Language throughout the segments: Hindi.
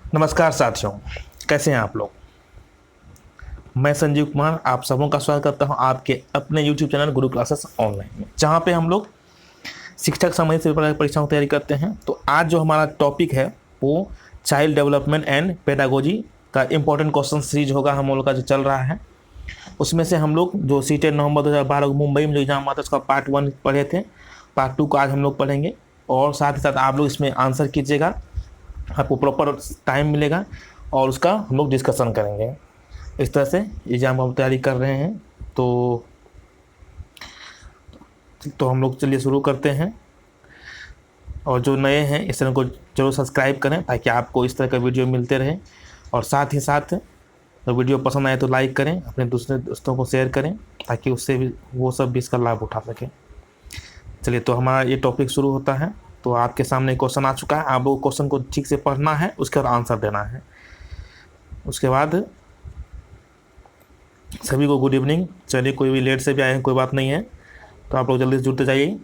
नमस्कार साथियों, कैसे हैं आप लोग। मैं संजीव कुमार आप सबों का स्वागत करता हूं आपके अपने YouTube चैनल गुरु क्लासेस ऑनलाइन में, जहां पे हम लोग शिक्षक संबंधित सभी परीक्षाओं की तैयारी करते हैं। तो आज जो हमारा टॉपिक है वो चाइल्ड डेवलपमेंट एंड पेडागोजी का इम्पोर्टेंट क्वेश्चन सीरीज होगा। हम लोग का जो चल रहा है उसमें से हम लोग जो सीटेड नवंबर 2012 मुंबई में जो एग्जाम हुआ था उसका पार्ट 1 पढ़े थे, पार्ट 2 को आज हम लोग पढ़ेंगे। और साथ ही साथ आप लोग इसमें आंसर कीजिएगा, आपको प्रॉपर टाइम मिलेगा और उसका हम लोग डिस्कशन करेंगे। इस तरह से एग्जाम हम तैयारी कर रहे हैं। तो हम लोग चलिए शुरू करते हैं। और जो नए हैं इस चैनल को जरूर सब्सक्राइब करें ताकि आपको इस तरह का वीडियो मिलते रहे। और साथ ही साथ तो वीडियो पसंद आए तो लाइक करें, अपने दूसरे दोस्तों को शेयर करें ताकि उससे भी वो सब भी इसका लाभ उठा सकें। चलिए, तो हमारा ये टॉपिक शुरू होता है। तो आपके सामने क्वेश्चन आ चुका है, आप वो क्वेश्चन को ठीक से पढ़ना है, उसके बाद आंसर देना है। उसके बाद सभी को गुड इवनिंग। चलिए, कोई भी लेट से भी आए हैं कोई बात नहीं है, तो आप लोग जल्दी से जुड़ते जाइए।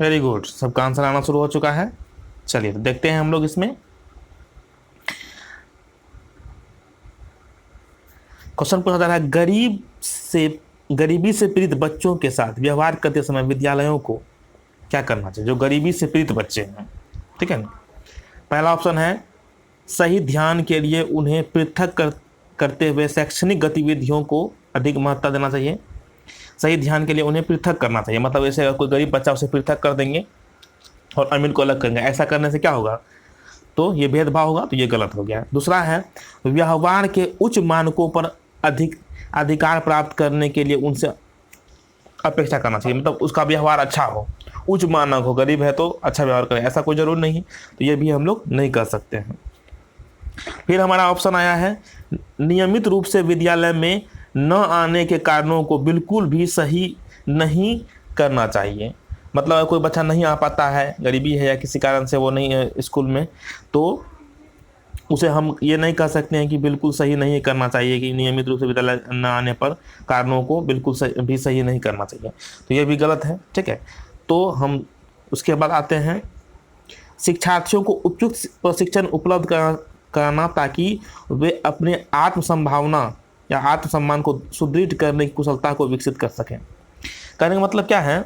वेरी गुड, सबका आंसर आना शुरू हो चुका है। चलिए, तो देखते हैं हम लोग इसमें। क्वेश्चन पूछा जा रहा है, गरीबी से पीड़ित बच्चों के साथ व्यवहार करते समय विद्यालयों को क्या करना चाहिए। जो गरीबी से पीड़ित बच्चे हैं, ठीक है ना। पहला ऑप्शन है सही ध्यान के लिए उन्हें करते हुए शैक्षणिक गतिविधियों को अधिक महत्व देना चाहिए। सही ध्यान के लिए उन्हें पृथक करना चाहिए, मतलब ऐसे अगर कोई गरीब बच्चा उसे पृथक कर देंगे और अमीर को अलग करेंगे, ऐसा करने से क्या होगा, तो ये भेदभाव होगा, तो ये गलत हो गया। दूसरा है व्यवहार के उच्च मानकों पर अधिकार प्राप्त करने के लिए उनसे अपेक्षा करना चाहिए, मतलब उसका व्यवहार अच्छा हो, उच्च मानक हो। गरीब है तो अच्छा व्यवहार करें, ऐसा कोई जरूर नहीं, तो ये भी हम लोग नहीं कर सकते हैं। फिर हमारा ऑप्शन आया है नियमित रूप से विद्यालय में न आने के कारणों को बिल्कुल भी सही नहीं करना चाहिए। मतलब कोई बच्चा नहीं आ पाता है, गरीबी है या किसी कारण से वो नहीं है स्कूल में, तो उसे हम ये नहीं कह सकते हैं कि बिल्कुल सही नहीं करना चाहिए कि नियमित रूप से विद्यालय न आने पर कारणों को बिल्कुल भी सही नहीं करना चाहिए, तो ये भी गलत है, ठीक है। तो हम उसके बाद आते हैं शिक्षार्थियों को उपयुक्त प्रशिक्षण उपलब्ध कराना ताकि वे अपने आत्म संभावना या आत्मसम्मान को सुदृढ़ करने की कुशलता को विकसित कर सकें। कहने का मतलब क्या है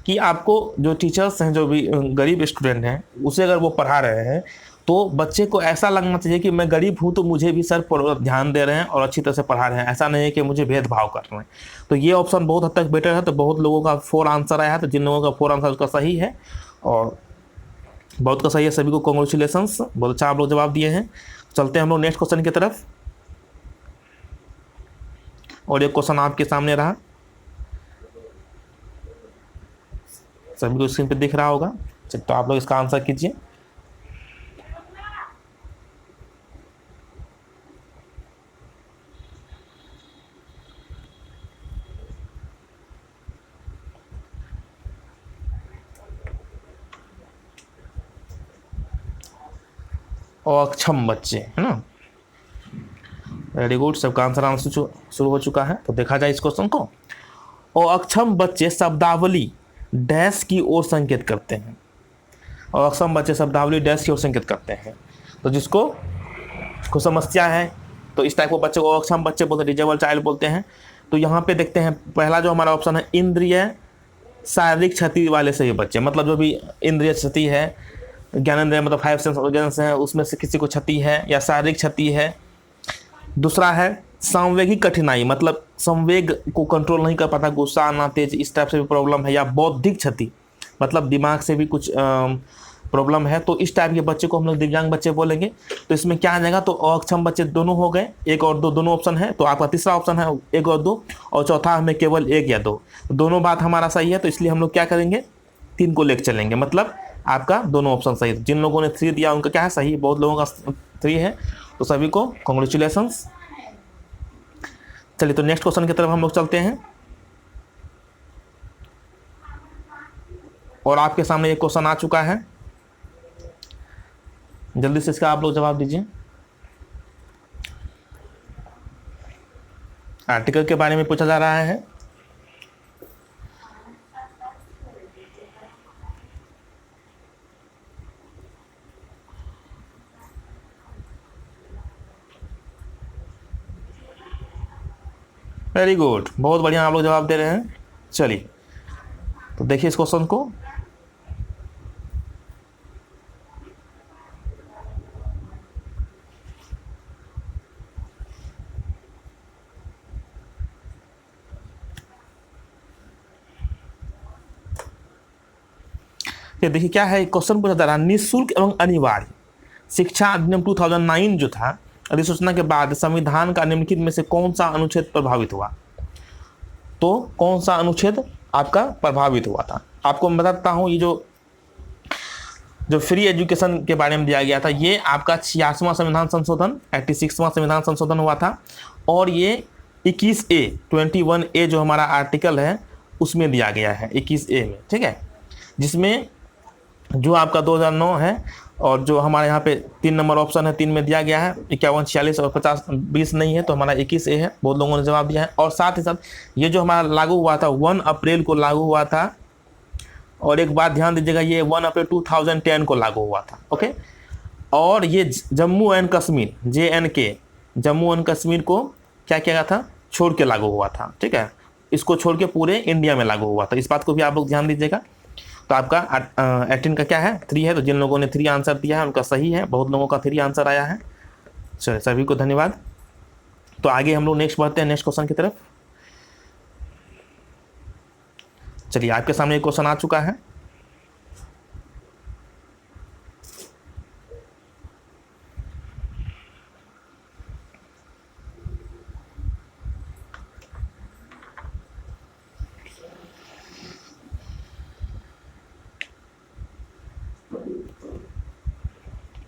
कि आपको जो टीचर्स हैं, जो भी गरीब स्टूडेंट हैं, उसे अगर वो पढ़ा रहे हैं तो बच्चे को ऐसा लगना चाहिए कि मैं गरीब हूँ तो मुझे भी सर पर ध्यान दे रहे हैं और अच्छी तरह से पढ़ा रहे हैं, ऐसा नहीं है कि मुझे भेदभाव कर रहे हैं। तो ये ऑप्शन बहुत हद तक बेटर है। तो बहुत लोगों का 4 आंसर आया है, तो जिन लोगों का 4 आंसर उसका सही है और बहुत का सही है, सभी को कॉन्ग्रेचुलेसन्स, बहुत अच्छा आप लोग जवाब दिए हैं। चलते हैं हम लोग नेक्स्ट क्वेश्चन की तरफ। और ये क्वेश्चन आपके सामने रहा, सभी को स्क्रीन पे दिख रहा होगा, तो आप लोग इसका आंसर कीजिए। और अक्षम बच्चे, है ना। वेरी गुड, सबका आंसर आना शुरू हो चुका है। तो देखा जाए इस क्वेश्चन को। और अक्षम बच्चे शब्दावली डैश की ओर संकेत करते हैं। और अक्षम बच्चे शब्दावली डैश की ओर संकेत करते हैं, तो जिसको को समस्या है तो इस टाइप के बच्चे को अक्षम बच्चे बोलते हैं, डिजेबल चाइल्ड बोलते हैं। तो यहाँ पे देखते हैं पहला जो हमारा ऑप्शन है इंद्रिय शारीरिक क्षति वाले सही बच्चे, मतलब जो भी इंद्रिय क्षति है, ज्ञानेंद्रिय मतलब 5 सेंस ऑर्गन्स हैं, उसमें से किसी को क्षति है या शारीरिक क्षति है। दूसरा है संवेगिक कठिनाई, मतलब संवेग को कंट्रोल नहीं कर पाता, गुस्सा आना, तेज, इस टाइप से भी प्रॉब्लम है। या बौद्धिक क्षति, मतलब दिमाग से भी कुछ प्रॉब्लम है, तो इस टाइप के बच्चे को हम लोग दिव्यांग बच्चे बोलेंगे। तो इसमें क्या आ जाएगा, तो अक्षम बच्चे दोनों हो गए, 1 और 2 दोनों ऑप्शन है। तो आपका तीसरा ऑप्शन है 1 और 2, और चौथा हमें केवल 1 या 2, दोनों बात हमारा सही है। तो इसलिए हम लोग क्या करेंगे, 3 को लेकर चलेंगे, मतलब आपका दोनों ऑप्शन सही है। जिन लोगों ने 3 दिया उनका क्या है, सही, बहुत लोगों का 3 है, तो सभी को कॉन्ग्रेचुलेसन्स। चलिए, तो नेक्स्ट क्वेश्चन की तरफ हम लोग चलते हैं। और आपके सामने एक क्वेश्चन आ चुका है, जल्दी से इसका आप लोग जवाब दीजिए। आर्टिकल के बारे में पूछा जा रहा है। वेरी गुड, बहुत बढ़िया आप लोग जवाब दे रहे हैं। चलिए तो देखिए इस क्वेश्चन को। ये देखिए क्या है, क्वेश्चन पूछा जा रहा है, निःशुल्क एवं अनिवार्य शिक्षा अधिनियम 2009 जो था, अधिसूचना के बाद संविधान का निम्नलिखित में से कौन सा अनुच्छेद प्रभावित हुआ? तो कौन सा अनुच्छेद आपका प्रभावित हुआ था? आपको मैं बताता हूं, ये जो फ्री एजुकेशन के बारे में दिया गया था, ये आपका 86वां संविधान संशोधन 86वां संविधान संशोधन हुआ था, और ये 21A जो हमारा आर्टिकल है उसमें दिया गया है 21A में, ठीक है, जिसमें जो आपका 2009 है, और जो हमारे यहाँ पे 3 नंबर ऑप्शन है, 3 में दिया गया है 51, 46 और 50, 20 नहीं है, तो हमारा 21A है। बहुत लोगों ने जवाब दिया है। और साथ ही साथ ये जो हमारा लागू हुआ था 1 अप्रैल को लागू हुआ था, और एक बात ध्यान दीजिएगा, ये 1 अप्रैल 2010 को लागू हुआ था, ओके। और ये Jammu and Kashmir JNK Jammu and Kashmir को क्या किया गया था? छोड़ के लागू हुआ था, ठीक है, इसको छोड़ के पूरे इंडिया में लागू हुआ था। इस बात को भी आप लोग ध्यान दीजिएगा। तो आपका 18 का क्या है? 3 है। तो जिन लोगों ने 3 आंसर दिया है उनका सही है, बहुत लोगों का 3 आंसर आया है। चलिए सभी को धन्यवाद। तो आगे हम लोग नेक्स्ट बढ़ते हैं, नेक्स्ट क्वेश्चन की तरफ। चलिए आपके सामने एक क्वेश्चन आ चुका है।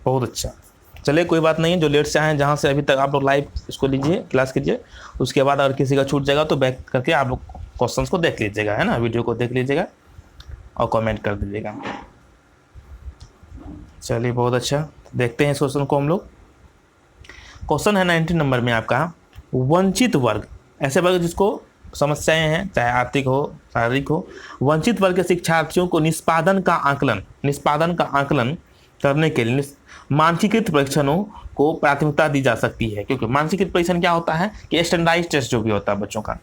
बहुत अच्छा, चलिए कोई बात नहीं है, जो लेट से आए हैं, जहाँ से अभी तक आप लोग लाइव इसको लीजिए, क्लास कीजिए, उसके बाद अगर किसी का छूट जाएगा तो बैक करके आप लोग क्वेश्चंस को देख लीजिएगा, है ना, वीडियो को देख लीजिएगा और कमेंट कर दीजिएगा। चलिए बहुत अच्छा, देखते हैं इस क्वेश्चन को हम लोग। क्वेश्चन है 19 नंबर में आपका, वंचित वर्ग, ऐसे वर्ग जिसको समस्याएं हैं, चाहे आर्थिक हो शारीरिक हो, वंचित वर्ग के शिक्षार्थियों को निष्पादन का आकलन करने के लिए मानकीकृत परीक्षणों को प्राथमिकता दी जा सकती है। क्योंकि मानकीकृत परीक्षण क्या होता है कि स्टैंडर्डाइज्ड टेस्ट जो भी होता है बच्चों का,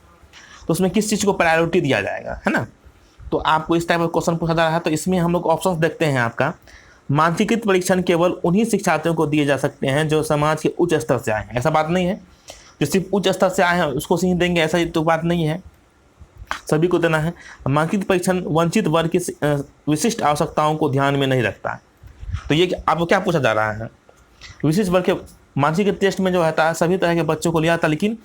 तो उसमें किस चीज़ को प्रायोरिटी दिया जाएगा, है ना। तो आपको इस टाइप का क्वेश्चन पूछा जा रहा है, तो इसमें हम लोग ऑप्शंस देखते हैं। आपका मानकीकृत परीक्षण केवल उन्हीं शिक्षार्थियों को दिए जा सकते हैं जो समाज के उच्च स्तर से आए हैं। ऐसा बात नहीं है जो सिर्फ उच्च स्तर से आए हैं उसको ही देंगे, ऐसा ही तो बात नहीं है, सभी को देना है। मानकीकृत परीक्षण वंचित वर्ग की विशिष्ट आवश्यकताओं को ध्यान में नहीं रखता है। तो ये आपको क्या पूछा जा रहा है, विशिष्ट वर्ग के मानसिक टेस्ट में जो रहता है सभी तरह के बच्चों को लिया था, लेकिन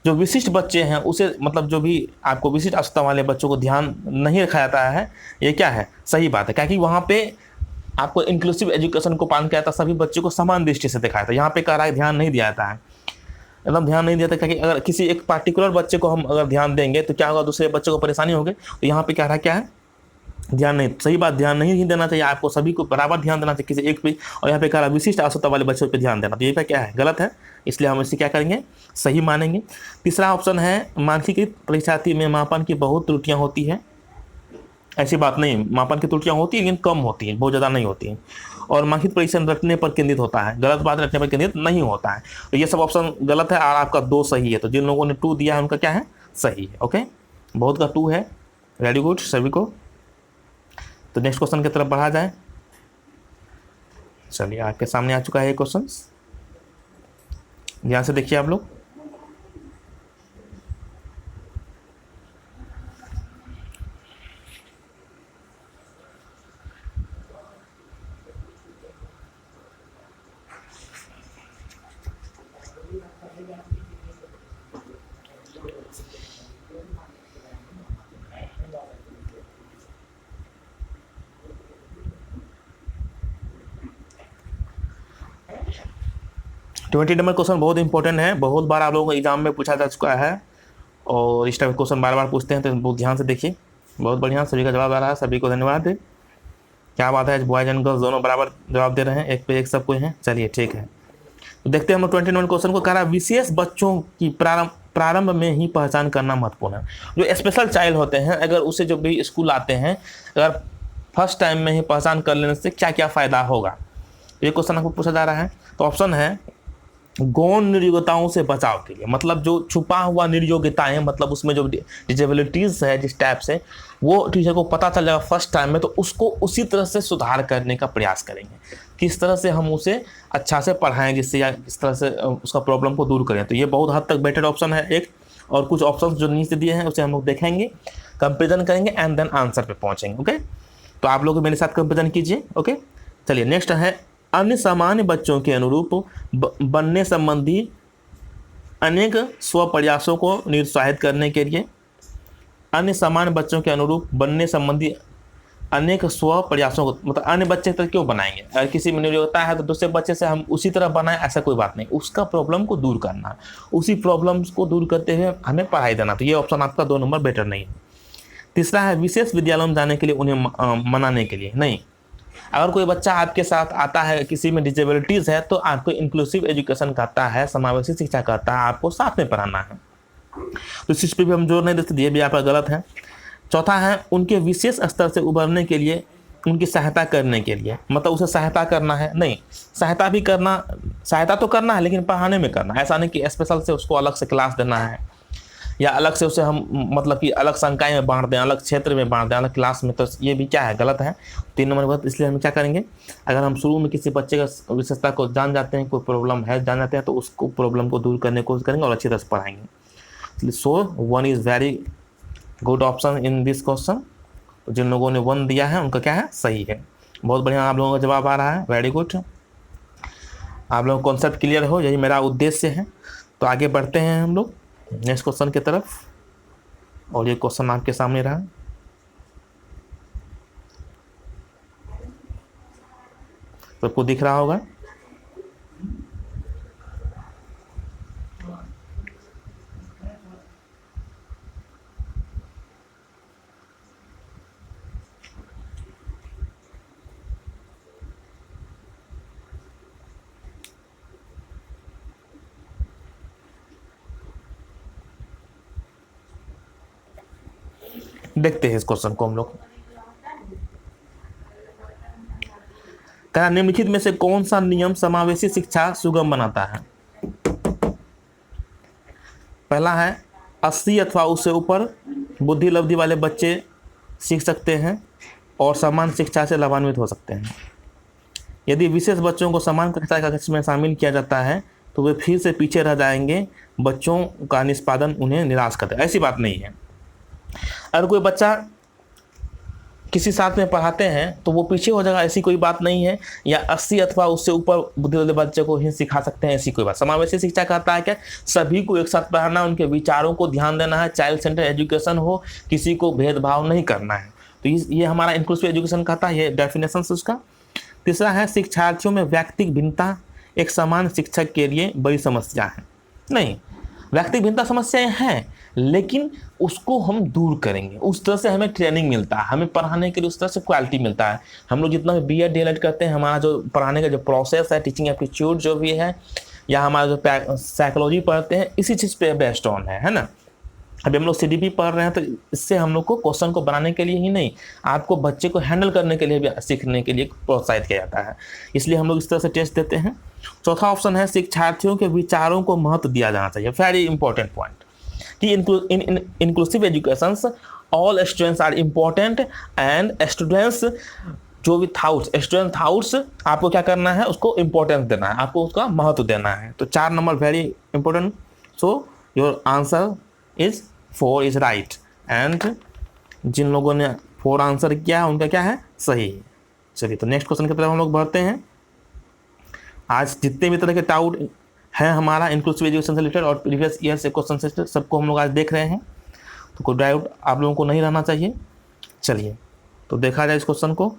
जो विशिष्ट बच्चे हैं उसे, मतलब जो भी आपको विशिष्ट आवश्यकता वाले बच्चों को ध्यान नहीं रखा जाता है, ये क्या है, सही बात है। क्योंकि वहाँ पे आपको इंक्लूसिव एजुकेशन को पालन किया था, सभी बच्चों को समान दृष्टि से दिखाया था। यहाँ पे कह रहा है ध्यान नहीं दिया जाता है, एकदम ध्यान नहीं दिया था, क्योंकि अगर किसी एक पार्टिकुलर बच्चे को हम अगर ध्यान देंगे तो क्या होगा, दूसरे बच्चों को परेशानी होगी। तो यहाँ पे कह रहा है क्या है, ध्यान नहीं, सही बात, ध्यान नहीं देना चाहिए, आपको सभी को बराबर ध्यान देना चाहिए किसी एक पे। और यहाँ पे कह रहा विशिष्ट आवश्यकता वाले बच्चों पे ध्यान देना, तो ये पे क्या है, गलत है, इसलिए हम इसे क्या करेंगे, सही मानेंगे। तीसरा ऑप्शन है, मानकीकृत परीक्षार्थी में मापन की बहुत त्रुटियां होती है। ऐसी बात नहीं, मापन की त्रुटियां होती है लेकिन कम होती हैं, बहुत ज़्यादा नहीं होती हैं। और मानकीकृत परीक्षण रटने पर केंद्रित होता है, गलत बात, रटने पर केंद्रित नहीं होता है। तो ये सब ऑप्शन गलत है और आपका 2 सही है। तो जिन लोगों ने 2 दिया है उनका क्या है, सही है। ओके, बहुत का 2 है, वेरी गुड सभी को। तो नेक्स्ट क्वेश्चन की तरफ बढ़ा जाए। चलिए आपके सामने आ चुका है ये क्वेश्चन, ध्यान से देखिए आप लोग। ट्वेंटी नंबर क्वेश्चन बहुत इंपॉर्टेंट है, बहुत बार आप लोगों को एग्जाम में पूछा जा चुका है, और इस टाइप क्वेश्चन बार बार पूछते हैं, तो बहुत ध्यान से देखिए। बहुत बढ़िया, सभी का जवाब आ रहा है, सभी को धन्यवाद। क्या बात है, बॉयज एंड गर्ल्स दोनों बराबर जवाब दे रहे हैं, एक पे एक सब कोई हैं। चलिए ठीक है, तो देखते हैं हम लोग 20 नंबर क्वेश्चन को। कह रहा है विशेष बच्चों की प्रारंभ में ही पहचान करना महत्वपूर्ण है। जो स्पेशल चाइल्ड होते हैं, अगर उसे जो भी स्कूल आते हैं, अगर फर्स्ट टाइम में ही पहचान कर लेने से क्या क्या फ़ायदा होगा, ये क्वेश्चन आपको पूछा जा रहा है। तो ऑप्शन है गौण निर्योग्यताओं से बचाव के लिए, मतलब जो छुपा हुआ निर्योग्यताएं, मतलब उसमें जो डिजेबिलिटीज है जिस टाइप से, वो टीचर को पता चल जाएगा फर्स्ट टाइम में, तो उसको उसी तरह से सुधार करने का प्रयास करेंगे, किस तरह से हम उसे अच्छा से पढ़ाएं जिससे, या किस तरह से उसका प्रॉब्लम को दूर करें। तो ये बहुत हद तक बेटर ऑप्शन है एक। और कुछ ऑप्शन जो नीचे दिए हैं उसे हम लोग देखेंगे, कंपेरिजन करेंगे एंड देन आंसर पे पहुंचेंगे। ओके, तो आप लोग मेरे साथ कंपेरिजन कीजिए। ओके, चलिए नेक्स्ट है अन्य सामान्य बच्चों के अनुरूप बनने संबंधी अनेक स्वप्रयासों को निरुत्साहित करने के लिए, अन्य सामान्य बच्चों के अनुरूप बनने संबंधी अनेक स्वप्रयासों को, मतलब अन्य बच्चे तक क्यों बनाएंगे, अगर किसी में निर्योग्यता है तो दूसरे बच्चे से हम उसी तरह बनाएं, ऐसा कोई बात नहीं, उसका प्रॉब्लम को दूर करना, उसी प्रॉब्लम को दूर करते हुए हमें पढ़ाई देना। तो ये ऑप्शन आपका 2 नंबर बेटर नहीं है। तीसरा है विशेष विद्यालयों में जाने के लिए उन्हें मनाने के लिए नहीं। अगर कोई बच्चा आपके साथ आता है, किसी में डिजेबिलिटीज़ है, तो आपको इंक्लूसिव एजुकेशन कहता है, समावेशी शिक्षा कहता है, आपको साथ में पढ़ाना है। तो इस चीज़ पर भी हम जोर नहीं देते, ये भी आपका गलत है। चौथा है उनके विशेष स्तर से उभरने के लिए, उनकी सहायता करने के लिए, मतलब उसे सहायता करना है, नहीं, सहायता भी करना, सहायता तो करना है लेकिन पढ़ाने में करना, ऐसा नहीं कि स्पेशल से उसको अलग से क्लास देना है, या अलग से उसे हम मतलब कि अलग संकाय में बांट दें, अलग क्षेत्र में बांट दें, अलग क्लास में, तो ये भी क्या है, गलत है। 3 नंबर गलत। इसलिए हम क्या करेंगे, अगर हम शुरू में किसी बच्चे का विशेषता को जान जाते हैं, कोई प्रॉब्लम है जान जाते हैं, तो उसको प्रॉब्लम को दूर करने की कोशिश करेंगे और अच्छी तरह से पढ़ाएंगे। So 1 is very good option in this question. जिन लोगों ने 1 दिया है उनका क्या है, सही है। बहुत बढ़िया, आप लोगों का जवाब आ रहा है, वेरी गुड। आप लोगों को कॉन्सेप्ट क्लियर हो, यही मेरा उद्देश्य है। तो आगे बढ़ते हैं हम लोग नेक्स्ट क्वेश्चन की तरफ, और ये क्वेश्चन आपके सामने रहा। सबको दिख रहा होगा। देखते हैं इस क्वेश्चन को हम लोग। निम्नलिखित में से कौन सा नियम समावेशी शिक्षा सुगम बनाता है। पहला है 80 अथवा उससे ऊपर बुद्धि लब्धि वाले बच्चे सीख सकते हैं और समान शिक्षा से लाभान्वित हो सकते हैं। यदि विशेष बच्चों को समान कक्षा में शामिल किया जाता है तो वे फिर से पीछे रह जाएंगे, बच्चों का निष्पादन उन्हें निराश करता है। ऐसी बात नहीं है। अगर कोई बच्चा किसी साथ में पढ़ाते हैं तो वो पीछे हो जाएगा, ऐसी कोई बात नहीं है। या 80 अथवा उससे ऊपर बुद्धि वाले बच्चे को ही सिखा सकते हैं, ऐसी कोई बात। समावेशी शिक्षा कहता है क्या, सभी को एक साथ पढ़ाना, उनके विचारों को ध्यान देना है, चाइल्ड सेंटर एजुकेशन हो, किसी को भेदभाव नहीं करना है। तो ये हमारा इंक्लूसिव एजुकेशन कहता है, ये डेफिनेशन उसका। तीसरा है शिक्षार्थियों में व्यक्तिगत भिन्नता एक समान शिक्षक के लिए बड़ी समस्या है। नहीं, व्यक्तिगत भिन्नता समस्याएं हैं, लेकिन उसको हम दूर करेंगे। उस तरह से हमें ट्रेनिंग मिलता है, हमें पढ़ाने के लिए उस तरह से क्वालिटी मिलता है। हम लोग जितना भी BEd DLEd करते हैं, हमारा जो पढ़ाने का जो प्रोसेस है, टीचिंग एप्टीट्यूड जो भी है, या हमारा जो साइकोलॉजी पढ़ते हैं, इसी चीज़ पे बेस्ड ऑन है ना। अभी हम लोग CDP पढ़ रहे हैं, तो इससे हम लोग को क्वेश्चन को बनाने के लिए ही नहीं, आपको बच्चे को हैंडल करने के लिए भी सीखने के लिए प्रोत्साहित किया जाता है। इसलिए हम लोग इस तरह से टेस्ट देते हैं। चौथा ऑप्शन है शिक्षार्थियों के विचारों को महत्व दिया जाना चाहिए। वेरी इंपॉर्टेंट पॉइंट कि inclusive education all students are important and students जो भी स्टूडेंट थाउट्स आपको क्या करना है, उसको इंपॉर्टेंस देना है, आपको उसका महत्व देना है। तो 4 number very important. So your answer is 4 is right. And जिन लोगों ने 4 आंसर किया है उनका क्या है, सही है। चलिए तो नेक्स्ट क्वेश्चन की तरफ हम लोग बढ़ते हैं। आज जितने भी तरह के डाउट है हमारा इंक्लूसिव एजुकेशन से रिलेटेड और प्रीवियस ईयर से क्वेश्चन से सबको हम लोग आज देख रहे हैं, तो कोई डाउट आप लोगों को नहीं रहना चाहिए। चलिए तो देखा जाए इस क्वेश्चन को।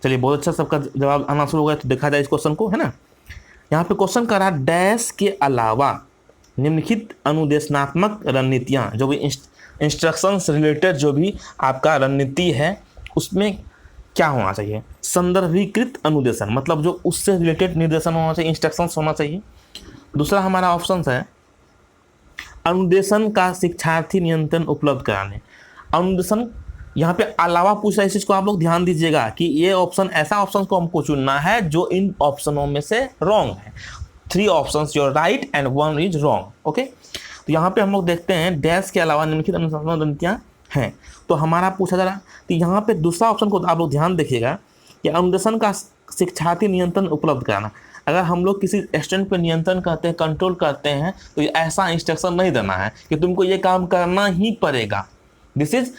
चलिए, बहुत अच्छा, सबका जवाब आना शुरू हो गया। तो देखा जाए इस क्वेश्चन को, है ना। यहाँ पे क्वेश्चन कर रहा है डैश के अलावा निम्नलिखित अनुदेशनात्मक रणनीतियाँ, जो भी इंस्ट्रक्शंस रिलेटेड जो भी आपका रणनीति है उसमें क्या होना चाहिए। संदर्भीकृत अनुदेशन, मतलब जो उससे रिलेटेड निर्देशन होना चाहिए, इंस्ट्रक्शंस होना चाहिए। दूसरा हमारा ऑप्शन है अनुदेशन का शिक्षार्थी नियंत्रण उपलब्ध कराने। अनुदेशन यहाँ पे अलावा पूछ रहा है, इस चीज को आप लोग ध्यान दीजिएगा कि ये ऑप्शन, ऐसा ऑप्शन को हमको चुनना है जो इन ऑप्शनों में से रॉन्ग है। 3 options your right and 1 is wrong. Okay, तो यहाँ पे हम लोग देखते हैं डैश के अलावा निम्नलिखित अनुशासन रणनीतियाँ हैं, तो हमारा पूछा जा रहा है। तो यहाँ पे दूसरा ऑप्शन को आप लोग ध्यान देखिएगा कि अनुदेशन का शिक्षार्थी नियंत्रण उपलब्ध कराना। अगर हम लोग किसी स्टूडेंट पर नियंत्रण करते हैं, कंट्रोल करते हैं, तो ऐसा इंस्ट्रक्शन नहीं देना है कि तुमको ये काम करना ही पड़ेगा। दिस इज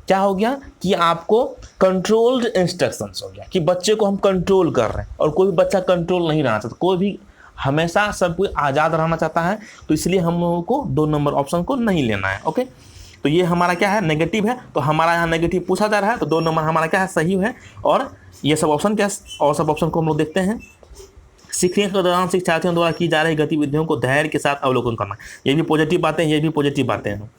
क्या हो गया कि आपको कंट्रोल्ड इंस्ट्रक्शंस हो गया कि बच्चे को हम कंट्रोल कर रहे हैं, और कोई बच्चा कंट्रोल नहीं रहना चाहता, कोई भी हमेशा सब कोई आज़ाद रहना चाहता है। तो इसलिए हम लोगों को 2 नंबर ऑप्शन को नहीं लेना है। ओके, तो ये हमारा क्या है, नेगेटिव है, तो हमारा यहाँ नेगेटिव पूछा जा रहा है, तो 2 नंबर हमारा क्या है, सही है। और ये सब ऑप्शन क्या है, और सब ऑप्शन को हम लोग देखते हैं। सीखने के दौरान शिक्षार्थियों द्वारा की जा रही गतिविधियों को धैर्य के साथ अवलोकन करना, ये भी पॉजिटिव बातें, ये भी पॉजिटिव बातें हैं।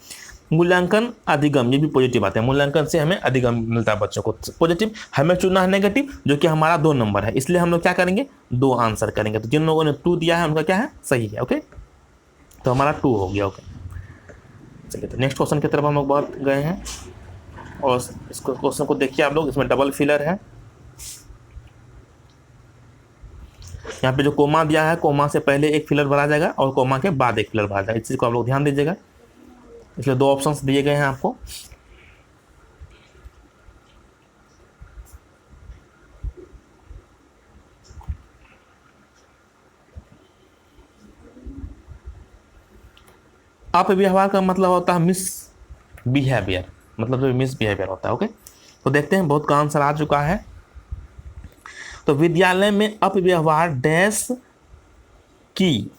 मूल्यांकन अधिगम, ये भी पॉजिटिव बात है, मूल्यांकन से हमें अधिगम मिलता है बच्चों को, पॉजिटिव। हमें चुनना है नेगेटिव, जो कि हमारा 2 नंबर है, इसलिए हम लोग क्या करेंगे, 2 आंसर करेंगे। तो जिन लोगों ने 2 दिया है उनका क्या है, सही है। ओके, तो हमारा 2 हो गया। ओके, चलिए, तो नेक्स्ट क्वेश्चन की तरफ हम लोग बढ़ गए हैं, और इस क्वेश्चन को देखिए आप लोग, इसमें डबल फिलर है। यहाँ पे जो कोमा दिया है, कोमा से पहले एक फिलर भरा जाएगा और कोमा के बाद एक फिलर भरा जाएगा, इस चीज़ को आप लोग ध्यान दीजिएगा। इसलिए 2 ऑप्शंस दिए गए हैं आपको। अपव्यवहार का मतलब होता है मिस बिहेवियर, मतलब जो मिस बिहेवियर होता है। ओके, तो देखते हैं, बहुत का आंसर आ चुका है। तो विद्यालय में अपव्यवहार डैश की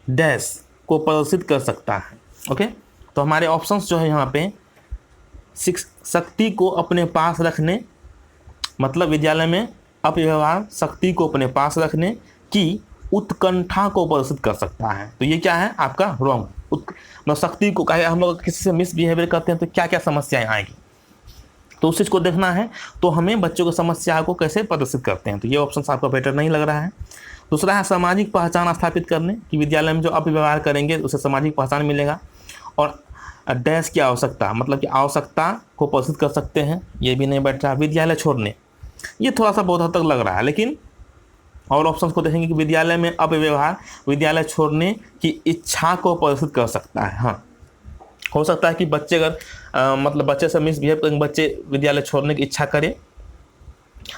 डैश को प्रदर्शित कर सकता है। ओके, तो हमारे ऑप्शंस जो है यहाँ पे, शक्ति को अपने पास रखने, मतलब विद्यालय में अपव्यवहार शक्ति को अपने पास रखने की उत्कंठा को प्रदर्शित कर सकता है। तो ये क्या है आपका रॉन्ग। मतलब शक्ति को कहे, हम लोग किसी से मिसबिहेवियर करते हैं तो क्या क्या समस्याएं आएगी, तो उस चीज़ को देखना है। तो हमें बच्चों की समस्या को कैसे प्रदर्शित करते हैं, तो ये ऑप्शन आपको बेटर नहीं लग रहा है। दूसरा है सामाजिक पहचान स्थापित करने, कि विद्यालय में जो अपव्यवहार करेंगे उसे सामाजिक पहचान मिलेगा। और डैश की आवश्यकता, मतलब कि आवश्यकता को प्रदर्शित कर सकते हैं, ये भी नहीं बैठ रहा। विद्यालय छोड़ने, ये थोड़ा सा बहुत हद तक लग रहा है, लेकिन और ऑप्शंस को देखेंगे कि विद्यालय में अपव्यवहार विद्यालय छोड़ने की इच्छा को प्रदर्शित कर सकता है। हाँ, हो सकता है कि बच्चे अगर मतलब बच्चे से मिसबिहेव करेंगे, बच्चे विद्यालय छोड़ने की इच्छा करें।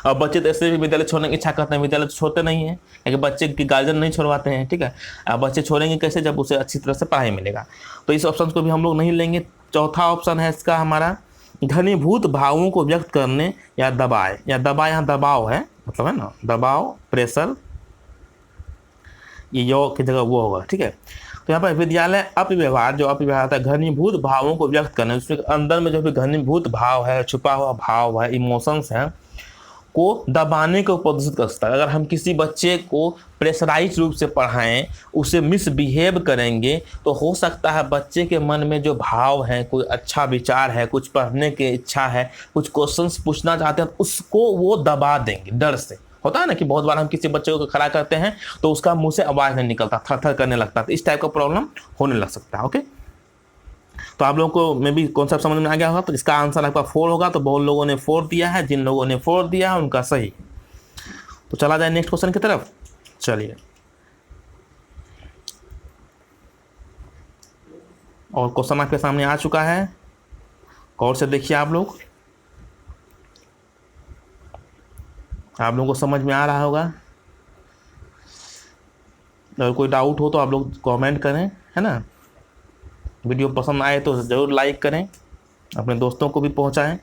और बच्चे तो ऐसे भी विद्यालय छोड़ने की इच्छा करते हैं, विद्यालय छोड़ते नहीं हैं, क्योंकि बच्चे की गार्जियन नहीं छोड़वाते हैं। ठीक है, अब बच्चे छोड़ेंगे कैसे, जब उसे अच्छी तरह से पढ़ाई मिलेगा। तो इस ऑप्शन को भी हम लोग नहीं लेंगे। चौथा ऑप्शन है इसका हमारा, घनीभूत भावों को व्यक्त करने या दबाए, या दबाए, यहाँ दबाव है, मतलब है ना, दबाव, प्रेशर, ये यो की जगह वो होगा। ठीक है, तो यहाँ पर विद्यालय अपव्यवहार, जो अपव्यवहार था, घनीभूत भावों को व्यक्त करना, उसके अंदर में जो भी घनीभूत भाव है, छुपा हुआ भाव है, इमोशंस है, को दबाने को प्रदर्शित कर सकता है। अगर हम किसी बच्चे को प्रेशराइज रूप से पढ़ाएं, उसे मिसबिहेव करेंगे, तो हो सकता है बच्चे के मन में जो भाव है, कोई अच्छा विचार है, कुछ पढ़ने की इच्छा है, कुछ क्वेश्चंस पूछना चाहते हैं, उसको वो दबा देंगे डर से। होता है ना कि बहुत बार हम किसी बच्चे को खड़ा करते हैं तो उसका मुंह से आवाज़ नहीं निकलता, थर थर करने लगता है, तो इस टाइप का प्रॉब्लम होने लग सकता है। ओके, तो आप लोगों को मे भी कॉन्सेप्ट समझ में आ गया होगा। तो इसका आंसर आपका 4 होगा। तो बहुत लोगों ने 4 दिया है, जिन लोगों ने 4 दिया है उनका सही। तो चला जाए नेक्स्ट क्वेश्चन की तरफ। चलिए, और क्वेश्चन आपके सामने आ चुका है, गौर से देखिए आप लोग, आप लोगों को समझ में आ रहा होगा। अगर कोई डाउट हो तो आप लोग कमेंट करें, है ना। वीडियो पसंद आए तो ज़रूर लाइक करें, अपने दोस्तों को भी पहुंचाएं।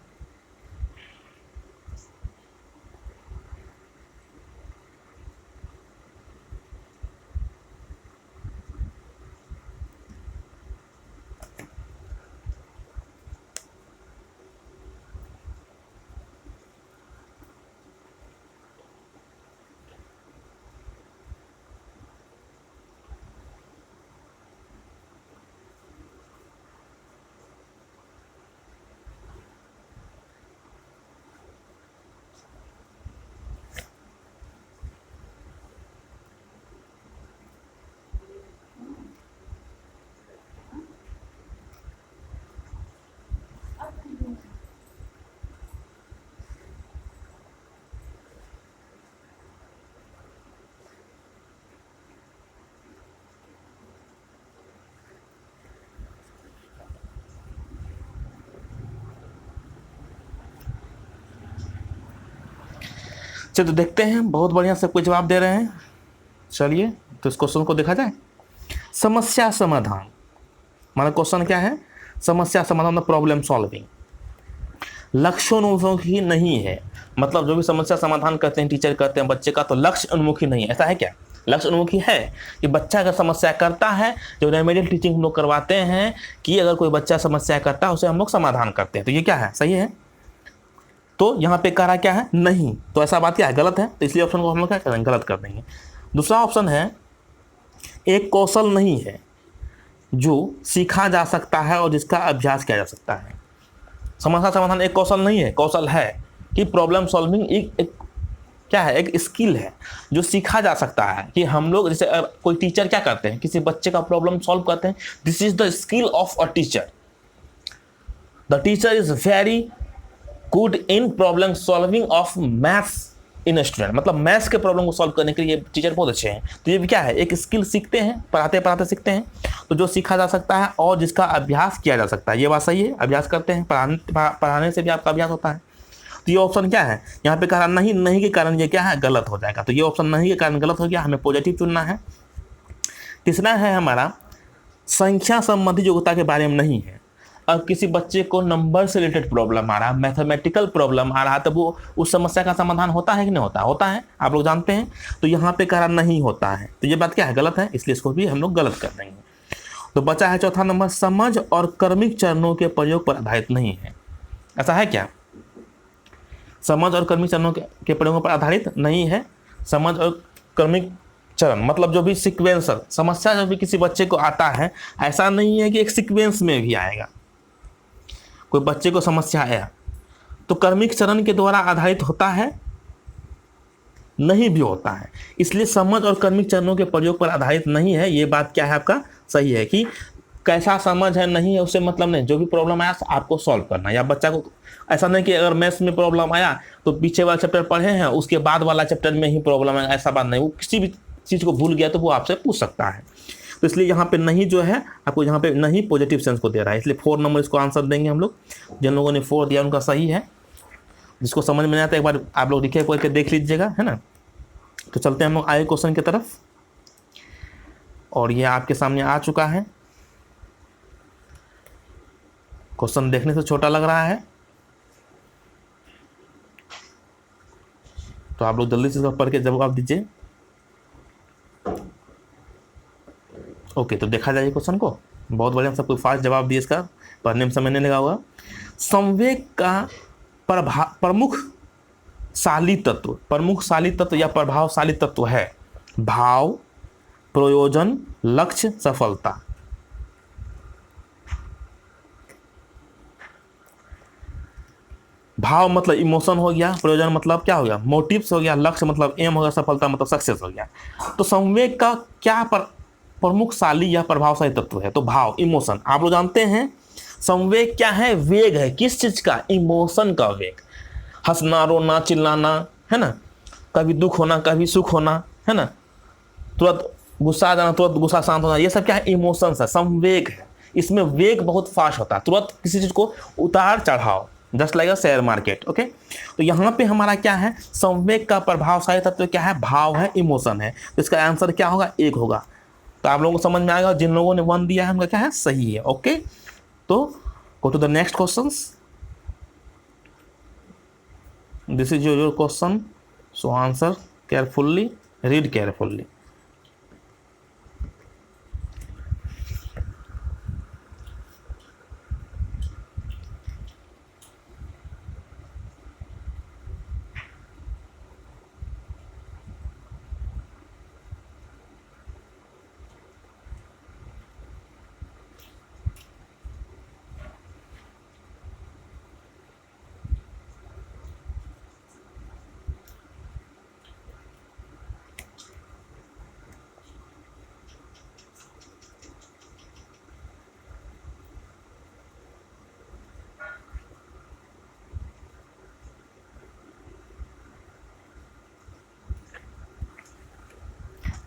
चलिए तो देखते हैं, बहुत बढ़िया सबको जवाब दे रहे हैं। चलिए तो इस क्वेश्चन को देखा जाए। समस्या समाधान माना क्वेश्चन क्या है, समस्या समाधान, प्रॉब्लम सॉल्विंग लक्ष्योन्मुखी नहीं है। मतलब जो भी समस्या समाधान करते हैं टीचर करते हैं बच्चे का, तो लक्ष्य उन्मुखी नहीं है। ऐसा है क्या? लक्ष्य उन्मुखी है कि बच्चा अगर समस्या करता है, जो रेमेडियल टीचिंग हम लोग करवाते हैं कि अगर कोई बच्चा समस्या करता है उसे हम लोग समाधान करते हैं, तो ये क्या है, सही है। तो यहाँ पे कह रहा क्या है, नहीं, तो ऐसा बात क्या है, गलत है। तो इसलिए ऑप्शन को हम लोग क्या करेंगे, गलत कर देंगे। दूसरा ऑप्शन है, एक कौशल नहीं है जो सीखा जा सकता है और जिसका अभ्यास किया जा सकता है। समस्या समाधान एक कौशल नहीं है, कौशल है कि प्रॉब्लम सॉल्विंग एक क्या है, एक स्किल है जो सीखा जा सकता है। कि हम लोग जैसे कोई टीचर क्या करते हैं, किसी बच्चे का प्रॉब्लम सॉल्व करते हैं, this is the skill of a teacher. The teacher is very good in problem solving of maths in student, मतलब मैथ्स के प्रॉब्लम को सॉल्व करने के लिए टीचर बहुत अच्छे हैं। तो ये भी क्या है, एक स्किल सीखते हैं, पढ़ाते पढ़ाते सीखते हैं, तो जो सीखा जा सकता है और जिसका अभ्यास किया जा सकता है। ये बात सही है, अभ्यास करते हैं, पढ़ाने से भी आपका अभ्यास होता है। तो ये ऑप्शन क्या है, यहाँ पे कहा नहीं, नहीं के कारण ये क्या है, गलत हो जाएगा। तो ये ऑप्शन नहीं के कारण गलत हो गया, हमें पॉजिटिव चुनना है। तीसरा है हमारा, संख्या संबंधी योग्यता के बारे में नहीं है। अब किसी बच्चे को नंबर से रिलेटेड प्रॉब्लम आ रहा है, मैथमेटिकल प्रॉब्लम आ रहा है, तब वो उस समस्या का समाधान होता है कि नहीं होता, होता है, आप लोग जानते हैं। तो यहाँ पे कह रहा नहीं होता है, तो ये बात क्या है, गलत है, इसलिए इसको भी हम लोग गलत कर देंगे। तो बचा है चौथा नंबर, समझ और कर्मिक चरणों के प्रयोग पर आधारित नहीं है। ऐसा है क्या, समझ और कर्मिक चरणों के प्रयोगों पर आधारित नहीं है। समझ और कर्मिक चरण मतलब जो भी सीक्वेंसर समस्या जो भी किसी बच्चे को आता है, ऐसा नहीं है कि एक सीक्वेंस में भी आएगा। कोई बच्चे को समस्या आया तो कर्मिक चरण के द्वारा आधारित होता है, नहीं भी होता है। इसलिए समझ और कर्मिक चरणों के प्रयोग पर आधारित नहीं है। ये बात क्या है, आपका सही है कि कैसा समझ है नहीं है उससे मतलब नहीं, जो भी प्रॉब्लम आया आपको सॉल्व करना। या बच्चा को ऐसा नहीं कि अगर मैथ्स में प्रॉब्लम आया तो पीछे वाला चैप्टर पढ़े हैं उसके बाद वाला चैप्टर में ही प्रॉब्लम है, ऐसा बात नहीं। वो किसी भी चीज़ को भूल गया तो वो आपसे पूछ सकता है। तो इसलिए यहाँ पे नहीं जो है आपको यहाँ पे नहीं पॉजिटिव सेंस को दे रहा है, इसलिए 4 नंबर इसको आंसर देंगे हम लोग। जिन लोगों ने 4 दिया उनका सही है। जिसको समझ में नहीं आता एक बार आप लोग लिखे करके देख लीजिएगा, है ना। तो चलते हैं हम लोग आगे क्वेश्चन की तरफ, और ये आपके सामने आ चुका है। क्वेश्चन देखने से छोटा लग रहा है, तो आप लोग जल्दी से पढ़ के जवाब दीजिए। ओके, तो देखा जाए क्वेश्चन को, बहुत बढ़िया, सब कोई फास्ट जवाब दिए, इसका पढ़ने में समय नहीं लगा हुआ। संवेग का प्रमुखशाली तत्व या प्रभावशाली तत्व है भाव, प्रयोजन, लक्ष्य, सफलता। भाव मतलब इमोशन हो गया, प्रयोजन मतलब क्या हो गया, मोटिव्स हो गया, लक्ष्य मतलब एम हो गया, सफलता मतलब सक्सेस हो गया। तो संवेग का क्या प्रमुखशाली या प्रभावशाली तत्व है, तो भाव, इमोशन। आप लोग जानते हैं संवेग क्या है, वेग है, किस चीज का, इमोशन का वेग। हंसना, रोना, चिल्लाना, है ना, कभी दुख होना, कभी सुख होना, है ना, तुरंत गुस्सा आ जाना, तुरंत गुस्सा शांत होना, ये सब क्या है, इमोशंस है, संवेग है। इसमें वेग बहुत फास्ट होता है, तुरंत किसी चीज को उतार चढ़ाव, just like a share market. Okay, तो यहाँ पे हमारा क्या है, संवेग का प्रभावशाली तत्व क्या है, भाव है, इमोशन है। तो इसका आंसर क्या होगा, 1 होगा। तो आप लोगों को समझ में आएगा, जिन लोगों ने 1 दिया है उनका क्या है, सही है। ओके, तो go to the next question. This is your question, so answer carefully, read carefully.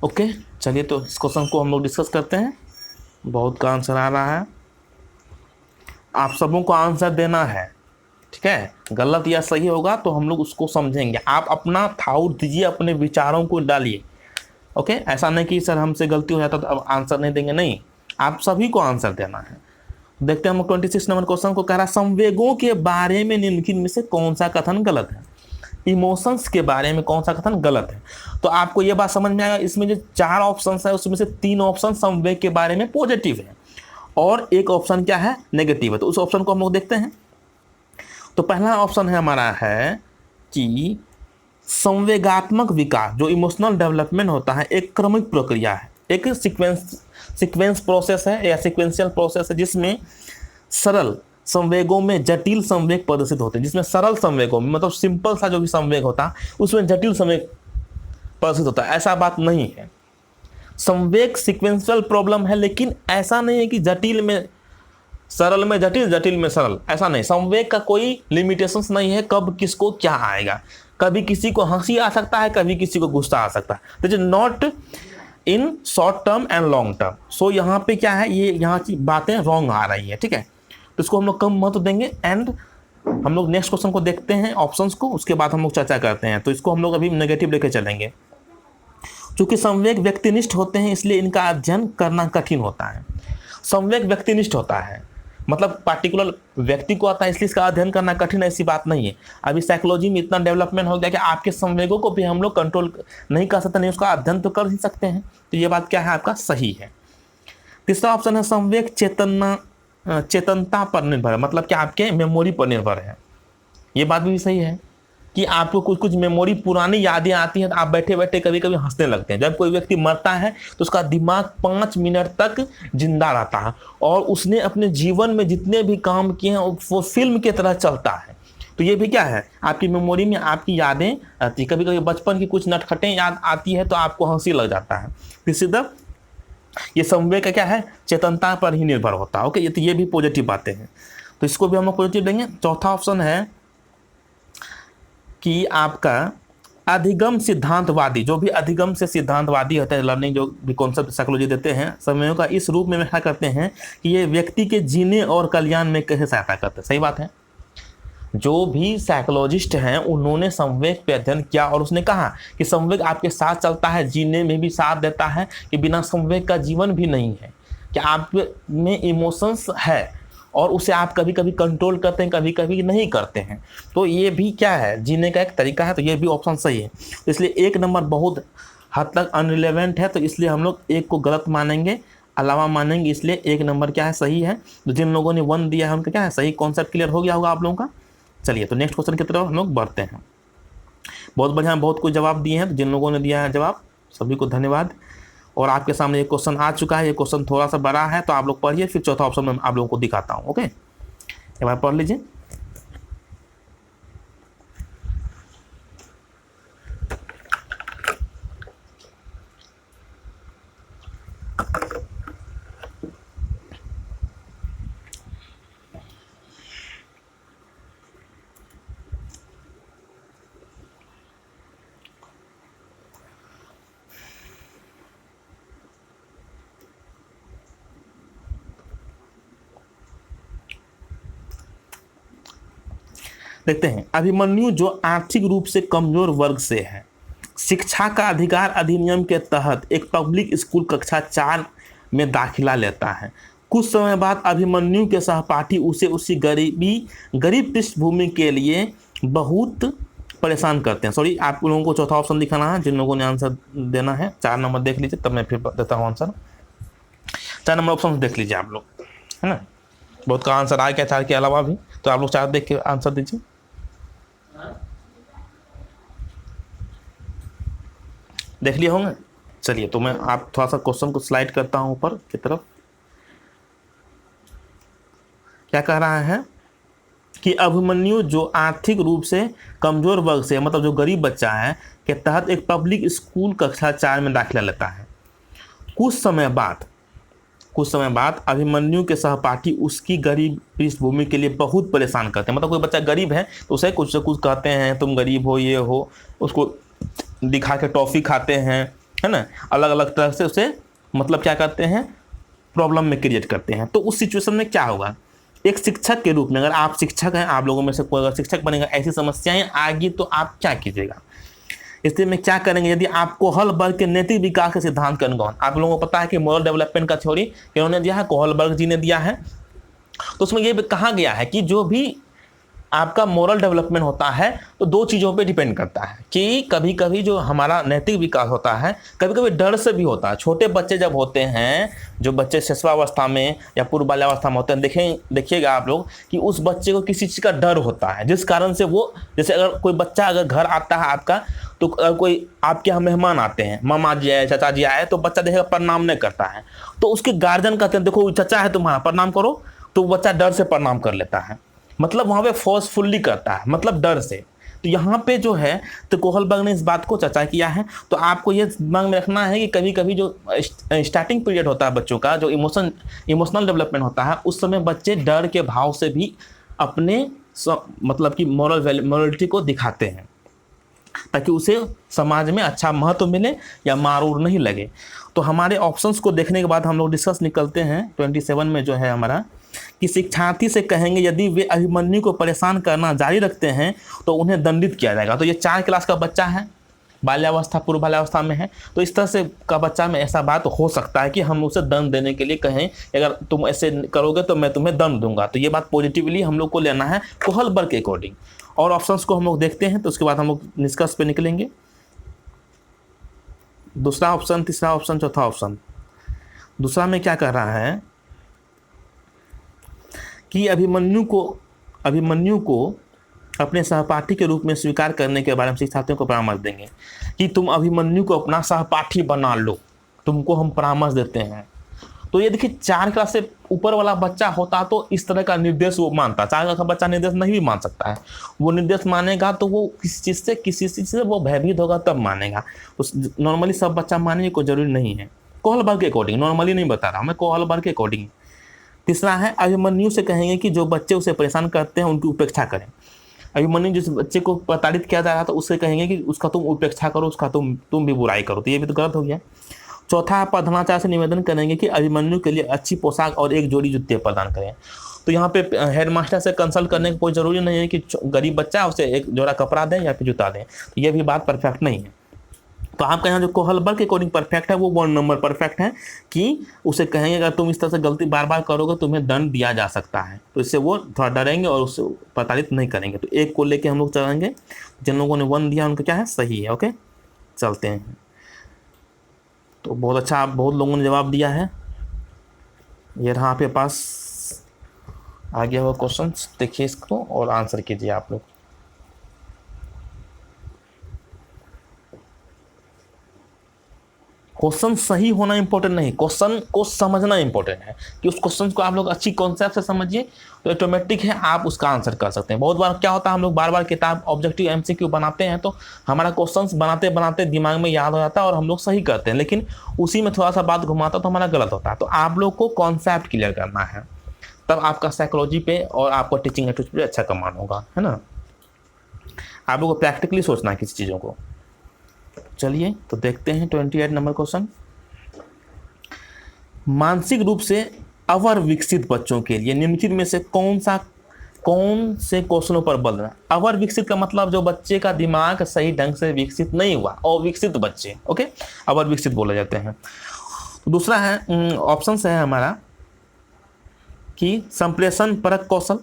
Okay, चलिए तो इस क्वेश्चन को हम लोग डिस्कस करते हैं। बहुत का आंसर आ रहा है, आप सबों को आंसर देना है। ठीक है, गलत या सही होगा तो हम लोग उसको समझेंगे। आप अपना थाउट दीजिए, अपने विचारों को डालिए। ओके, ऐसा नहीं कि सर हमसे गलती हो जाता तो अब आंसर नहीं देंगे, नहीं, आप सभी को आंसर देना है। देखते हैं हम 26 नंबर क्वेश्चन को, कह रहा संवेगों के बारे में निम्नलिखित में से कौन सा कथन गलत है। इमोशंस के बारे में कौन सा कथन गलत है। तो आपको यह बात समझ में आएगा, इसमें जो 4 ऑप्शन है उसमें से 3 ऑप्शन संवेग के बारे में पॉजिटिव है और एक ऑप्शन क्या है, नेगेटिव है। तो उस ऑप्शन को हम लोग देखते हैं। तो पहला ऑप्शन है हमारा है कि संवेगात्मक विकास, जो इमोशनल डेवलपमेंट होता है, एक क्रमिक प्रक्रिया है, एक सीक्वेंस प्रोसेस है या सीक्वेंशियल प्रोसेस है, जिसमें सरल संवेगों में जटिल संवेग प्रदर्शित होते हैं। जिसमें सरल संवेगों में मतलब सिंपल सा जो भी संवेग होता है उसमें जटिल संवेग प्रदर्शित होता है, ऐसा बात नहीं है। संवेग सीक्वेंशियल प्रॉब्लम है, लेकिन ऐसा नहीं है कि जटिल में सरल में जटिल, जटिल में सरल, ऐसा नहीं। संवेग का कोई लिमिटेशंस नहीं है, कब किसको क्या आएगा। कभी किसी को हंसी आ सकता है, कभी किसी को गुस्सा आ सकता है। This is not in short term and long term. So यहाँ पे क्या है, ये यहाँ की बातें रॉन्ग आ रही है, ठीक है। तो इसको हम लोग कम महत्व देंगे। एंड हम लोग नेक्स्ट क्वेश्चन को देखते हैं, ऑप्शंस को, उसके बाद हम लोग चर्चा करते हैं। तो इसको हम लोग अभी नेगेटिव लेके चलेंगे। चूंकि संवेग व्यक्तिनिष्ठ होते हैं इसलिए इनका अध्ययन करना कठिन होता है। संवेग व्यक्तिनिष्ठ होता है मतलब पार्टिकुलर व्यक्ति को आता है, इसलिए इसका अध्ययन करना कठिन, ऐसी बात नहीं है। अभी साइकोलॉजी में इतना डेवलपमेंट हो गया कि आपके संवेगों को भी हम लोग कंट्रोल नहीं कर सकते, नहीं उसका अध्ययन तो कर ही सकते हैं। तो ये बात क्या है, आपका सही है। तीसरा ऑप्शन है संवेग चेतनता पर निर्भर है, मतलब कि आपके मेमोरी पर निर्भर है। ये बात भी सही है कि आपको कुछ कुछ मेमोरी, पुरानी यादें आती हैं तो आप बैठे बैठे कभी कभी हंसने लगते हैं। जब कोई व्यक्ति मरता है तो उसका दिमाग 5 मिनट तक जिंदा रहता है और उसने अपने जीवन में जितने भी काम किए हैं वो फिल्म की तरह चलता है। तो ये भी क्या है, आपकी मेमोरी में आपकी यादें आती है। कभी कभी बचपन की कुछ नटखटें याद आती है तो आपको हंसी लग जाता है। तो सीधा ये संवेग का क्या है, चेतनता पर ही निर्भर होता है। ओके, ये भी पॉजिटिव बातें हैं, तो इसको भी हम लोग पॉजिटिव देंगे। चौथा ऑप्शन है कि आपका अधिगम सिद्धांतवादी, जो भी अधिगम से सिद्धांतवादी होता है, लर्निंग जो भी कॉन्सेप्ट साइकोलॉजी देते हैं, समयों का इस रूप में व्याख्या करते हैं कि ये व्यक्ति के जीने और कल्याण में कैसे सहायता करते हैं। सही बात है। जो भी साइकोलॉजिस्ट हैं उन्होंने संवेग पे अध्ययन किया और उसने कहा कि संवेग आपके साथ चलता है, जीने में भी साथ देता है, कि बिना संवेग का जीवन भी नहीं है, कि आप में इमोशंस है और उसे आप कभी कभी कंट्रोल करते हैं, कभी कभी नहीं करते हैं। तो ये भी क्या है, जीने का एक तरीका है। तो ये भी ऑप्शन सही है। तो इसलिए 1 नंबर बहुत हद तक अनरिलेवेंट है, तो इसलिए हम लोग 1 को गलत मानेंगे, अलावा मानेंगे, इसलिए 1 नंबर क्या है, सही है। तो जिन लोगों ने 1 दिया है उनका क्या है, सही कॉन्सेप्ट क्लियर हो गया होगा आप लोगों का। चलिए तो नेक्स्ट क्वेश्चन की तरफ हम लोग बढ़ते हैं। बहुत बढ़िया, बहुत कुछ जवाब दिए हैं। तो जिन लोगों ने दिया है जवाब, सभी को धन्यवाद। और आपके सामने एक क्वेश्चन आ चुका है, ये क्वेश्चन थोड़ा सा बड़ा है, तो आप लोग पढ़िए, फिर चौथा ऑप्शन में आप लोगों को दिखाता हूँ। ओके, एक बार पढ़ लीजिए। देखते हैं, अभिमन्यु जो आर्थिक रूप से कमजोर वर्ग से है, शिक्षा का अधिकार अधिनियम के तहत एक पब्लिक स्कूल कक्षा 4 में दाखिला लेता है। कुछ समय बाद अभिमन्यु के सहपाठी उसे उसकी गरीब पृष्ठभूमि के लिए बहुत परेशान करते हैं। सॉरी, आप लोगों को चौथा ऑप्शन दिखाना है, जिन लोगों ने आंसर देना है। 4 नंबर देख लीजिए, तब मैं फिर देता हूँ आंसर। 4 नंबर ऑप्शन देख लीजिए आप लोग, है ना। बहुत का आंसर आ गया 4 के अलावा भी, तो आप लोग 4 देख के आंसर दीजिए। देख लिए होंगे। चलिए तो मैं आप थोड़ा सा क्वेश्चन को स्लाइड करता हूं ऊपर की तरफ। क्या कह रहा है कि अभिमन्यु जो आर्थिक रूप से कमजोर वर्ग से, मतलब जो गरीब बच्चा है, के तहत एक पब्लिक स्कूल कक्षा 4 में दाखिला लेता है। कुछ समय बाद अभिमन्यु के सहपाठी उसकी गरीब पृष्ठभूमि के लिए बहुत परेशान करते हैं। मतलब कोई बच्चा गरीब है तो उसे कुछ से कुछ कहते हैं, तुम गरीब हो, ये हो, उसको दिखा के टॉफ़ी खाते हैं, है ना, अलग अलग तरह से उसे मतलब क्या करते हैं, प्रॉब्लम में क्रिएट करते हैं। तो उस सिचुएशन में क्या होगा, एक शिक्षक के रूप में, अगर आप शिक्षक हैं, आप लोगों में से कोई अगर शिक्षक बनेगा, ऐसी समस्याएं आएगी तो आप क्या कीजिएगा? इसलिए में क्या करेंगे? यदि आपको कोहलबर्ग के नैतिक विकास के सिद्धांत का अनुगमन, आप लोगों को पता है कि मॉरल डेवलपमेंट का थ्योरी किन्होंने दिया है? कोहलबर्ग जी ने दिया है। तो उसमें ये कहा गया है कि जो भी आपका मोरल डेवलपमेंट होता है तो दो चीज़ों पे डिपेंड करता है कि कभी कभी जो हमारा नैतिक विकास होता है कभी कभी डर से भी होता है। छोटे बच्चे जब होते हैं, जो बच्चे शिशुवावस्था में या पूर्व बाल्यावस्था में होते हैं, देखिएगा आप लोग कि उस बच्चे को किसी चीज़ का डर होता है, जिस कारण से वो, जैसे अगर कोई बच्चा अगर घर आता है आपका, तो अगर कोई आपके यहाँ मेहमान आते हैं, मामा जी आए, चाचा जी आए, तो बच्चा देखेगा प्रणाम नहीं करता है, तो उसके गार्जियन कहते हैं देखो चाचा है तुम्हारा, प्रणाम करो, तो बच्चा डर से प्रणाम कर लेता है, मतलब वहाँ पे फोर्सफुल्ली करता है, मतलब डर से। तो यहाँ पे जो है तो कोहलबर्ग ने इस बात को चर्चा किया है। तो आपको ये दिमाग में रखना है कि कभी कभी जो स्टार्टिंग पीरियड होता है बच्चों का, जो इमोशनल डेवलपमेंट होता है, उस समय बच्चे डर के भाव से भी अपने मतलब कि मॉरलिटी को दिखाते हैं, ताकि उसे समाज में अच्छा महत्व मिले या मारूर नहीं लगे। तो हमारे ऑप्शंस को देखने के बाद हम लोग डिस्कस निकलते हैं 27 में जो है हमारा, कि शिक्षार्थी से कहेंगे यदि वे अभिमन्यु को परेशान करना जारी रखते हैं तो उन्हें दंडित किया जाएगा। तो ये 4 क्लास का बच्चा है, बाल्यावस्था पूर्व बाल्यावस्था में है, तो इस तरह से का बच्चा में ऐसा बात हो सकता है कि हम उसे दंड देने के लिए कहें, अगर तुम ऐसे करोगे तो मैं तुम्हें दंड दूंगा। तो ये बात पॉजिटिवली हम लोग को लेना है कोहलबर्ग के अकॉर्डिंग। और ऑप्शंस को हम लोग देखते हैं, तो उसके बाद हम लोग निष्कर्ष पे निकलेंगे। दूसरा ऑप्शन, तीसरा ऑप्शन, चौथा ऑप्शन। दूसरा में क्या कर रहा है कि अभिमन्यु को अपने सहपाठी के रूप में स्वीकार करने के बारे में शिक्षार्थियों को परामर्श देंगे कि तुम अभिमन्यु को अपना सहपाठी बना लो, तुमको हम परामर्श देते हैं। तो ये देखिए 4 क्लास से ऊपर वाला बच्चा होता तो इस तरह का निर्देश वो मानता। 4 क्लास का बच्चा निर्देश नहीं भी मान सकता है, वो निर्देश मानेगा तो वो किसी चीज़ से वो भयभीत होगा तब मानेगा। तो नॉर्मली सब बच्चा मानने को जरूरी नहीं है, कोहलबर्ग के अकॉर्डिंग, नॉर्मली नहीं बता रहा मैं, कोहलबर्ग के अकॉर्डिंग। तीसरा है अभिमन्यु से कहेंगे कि जो बच्चे उसे परेशान करते हैं उनकी उपेक्षा करें। अभिमन्यु जिस बच्चे को प्रताड़ित किया जा रहा था उससे कहेंगे कि उसका तुम उपेक्षा करो, उसका तुम भी बुराई करो, तो ये भी तो गलत हो गया। चौथा प्रधानाचार्य से निवेदन करेंगे कि अभिमन्यु के लिए अच्छी पोशाक और एक जोड़ी जूते प्रदान करें। तो यहाँ पे हेडमास्टर से कंसल्ट करने की कोई ज़रूरी नहीं है कि गरीब बच्चा उसे एक जोड़ा कपड़ा दें या फिर जूता दें, तो ये भी बात परफेक्ट नहीं है। तो आपका यहाँ जो कोहलबर्ग के अकॉर्डिंग परफेक्ट है वो 1 नंबर परफेक्ट है कि उसे कहेंगे अगर तुम इस तरह से गलती बार बार करोगे तुम्हें दंड दिया जा सकता है, तो इससे वो थोड़ा डरेंगे और उससे प्रताड़ित नहीं करेंगे। तो 1 को लेके हम लोग चलेंगे, जिन लोगों ने 1 दिया उनका क्या है, सही है। ओके, चलते हैं। तो बहुत अच्छा, बहुत लोगों ने जवाब दिया है। ये रहा आपके पास आ गया हुआ क्वेश्चन, देखिए इसको और आंसर कीजिए आप लोग। क्वेश्चन सही होना इंपॉर्टेंट नहीं, क्वेश्चन को समझना इंपॉर्टेंट है कि उस क्वेश्चन को आप लोग अच्छी कॉन्सेप्ट से समझिए तो ऑटोमेटिक है आप उसका आंसर कर सकते हैं। बहुत बार क्या होता है, हम लोग बार बार किताब ऑब्जेक्टिव एमसीक्यू बनाते हैं तो हमारा क्वेश्चंस बनाते बनाते दिमाग में याद हो जाता है और हम लोग सही करते हैं, लेकिन उसी में थोड़ा सा बात घुमाता तो हमारा गलत होता है। तो आप लोग को कॉन्सेप्ट क्लियर करना है, तब आपका साइकोलॉजी पे और आपको टीचिंग एटीट्यूड पे अच्छा कमांड होगा, है ना। आप लोग को प्रैक्टिकली सोचना है किसी चीज़ों को। चलिए तो देखते हैं 28 नंबर क्वेश्चन। मानसिक रूप से अवर विकसित बच्चों के लिए निम्नलिखित में से कौन से क्वेश्चनों पर बल देना। अवर विकसित का मतलब जो बच्चे का दिमाग सही ढंग से विकसित नहीं हुआ, अविकसित बच्चे, ओके, अवर विकसित बोले जाते हैं। तो दूसरा है ऑप्शन है हमारा कि संप्रेषण परक कौशल।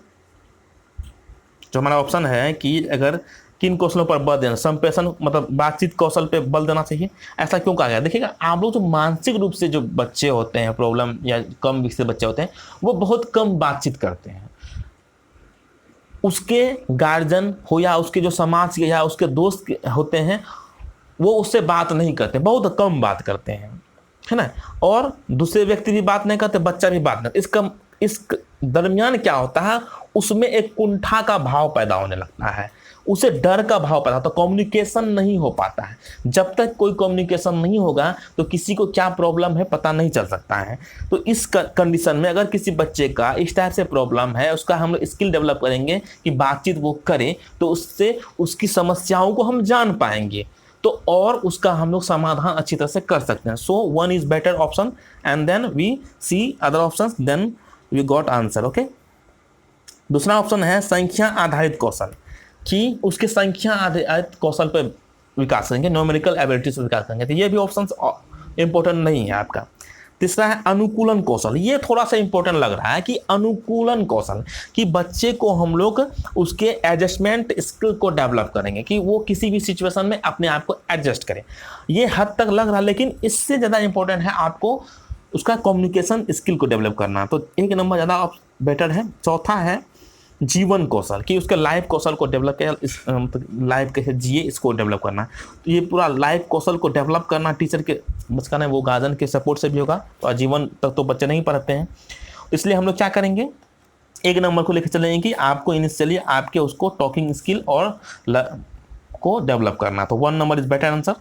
जो हमारा ऑप्शन है कि अगर किन कौशलों पर बल देना, संप्रेषण मतलब बातचीत कौशल पे बल देना चाहिए। ऐसा क्यों कहा गया, देखिएगा आप लोग जो मानसिक रूप से जो बच्चे होते हैं, प्रॉब्लम या कम विकसित बच्चे होते हैं, वो बहुत कम बातचीत करते हैं। उसके गार्जियन हो या उसके जो समाज के या उसके दोस्त होते हैं वो उससे बात नहीं करते, बहुत कम बात करते हैं, है ना। और दूसरे व्यक्ति भी बात नहीं करते, बच्चा भी बात नहीं। इस दरमियान क्या होता है, उसमें एक कुंठा का भाव पैदा होने लगता है, उसे डर का भाव पैदा होता है, कम्युनिकेशन नहीं हो पाता है। जब तक कोई कम्युनिकेशन नहीं होगा तो किसी को क्या प्रॉब्लम है पता नहीं चल सकता है। तो इस कंडीशन में अगर किसी बच्चे का इस टाइप से प्रॉब्लम है, उसका हम लोग स्किल डेवलप करेंगे कि बातचीत वो करे, तो उससे उसकी समस्याओं को हम जान पाएंगे, तो और उसका हम लोग समाधान अच्छी तरह से कर सकते हैं। So 1 is better option and then we see other options, then we got answer. Okay, दूसरा ऑप्शन है संख्या आधारित कौशल, कि उसके संख्या आधारित कौशल पर विकास करेंगे, न्यूमेरिकल एबिलिटीज पर विकास करेंगे, तो ये भी ऑप्शन इंपॉर्टेंट नहीं है आपका। तीसरा है अनुकूलन कौशल, ये थोड़ा सा इंपॉर्टेंट लग रहा है कि अनुकूलन कौशल, कि बच्चे को हम लोग उसके एडजस्टमेंट स्किल को डेवलप करेंगे, कि वो किसी भी सिचुएशन में अपने आप को एडजस्ट करे। ये हद तक लग रहा है, लेकिन इससे ज़्यादा इंपॉर्टेंट है आपको उसका कम्युनिकेशन स्किल को डेवलप करना, तो एक नंबर ज़्यादा बेटर है। चौथा है जीवन कौशल, कि उसके लाइफ कौशल को डेवलप किया, लाइफ कैसे जिए इसको डेवलप करना। तो ये पूरा लाइफ कौशल को डेवलप करना टीचर के बस का नहीं, वो गार्जियन के सपोर्ट से भी होगा, और जीवन तक तो बच्चे नहीं पढ़ते हैं। इसलिए हम लोग क्या करेंगे, एक नंबर को लेकर चलेंगे कि आपको इनिशियली आपके उसको टॉकिंग स्किल और को डेवलप करना, तो 1 number is better answer.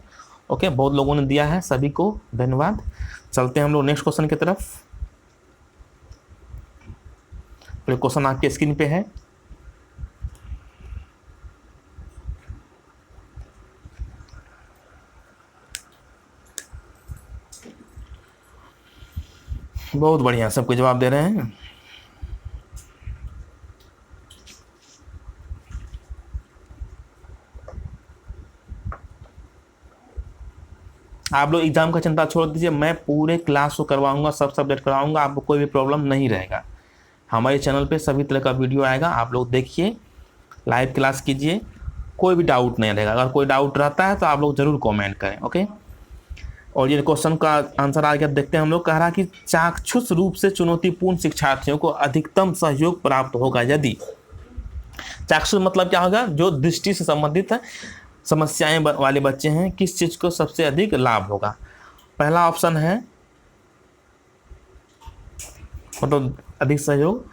Okay, बहुत लोगों ने दिया है, सभी को धन्यवाद। चलते हैं हम लोग नेक्स्ट क्वेश्चन की तरफ। क्वेश्चन आपके स्क्रीन पे है। बहुत बढ़िया, सबको जवाब दे रहे हैं। आप लोग एग्जाम का चिंता छोड़ दीजिए, मैं पूरे क्लास को करवाऊंगा, सब सब्जेक्ट कराऊंगा, आपको कोई भी प्रॉब्लम नहीं रहेगा। हमारे चैनल पे सभी तरह का वीडियो आएगा, आप लोग देखिए, लाइव क्लास कीजिए, कोई भी डाउट नहीं रहेगा। अगर कोई डाउट रहता है तो आप लोग जरूर कमेंट करें। ओके, और ये क्वेश्चन का आंसर आगे देखते हैं हम लोग। कह रहा कि चाक्षुष रूप से चुनौतीपूर्ण शिक्षार्थियों को अधिकतम सहयोग प्राप्त होगा यदि, चाक्षुष मतलब क्या होगा, जो दृष्टि से संबंधित है समस्याएं वाले बच्चे हैं, किस चीज़ को सबसे अधिक लाभ होगा। पहला ऑप्शन है मतलब अधिक सहयोग,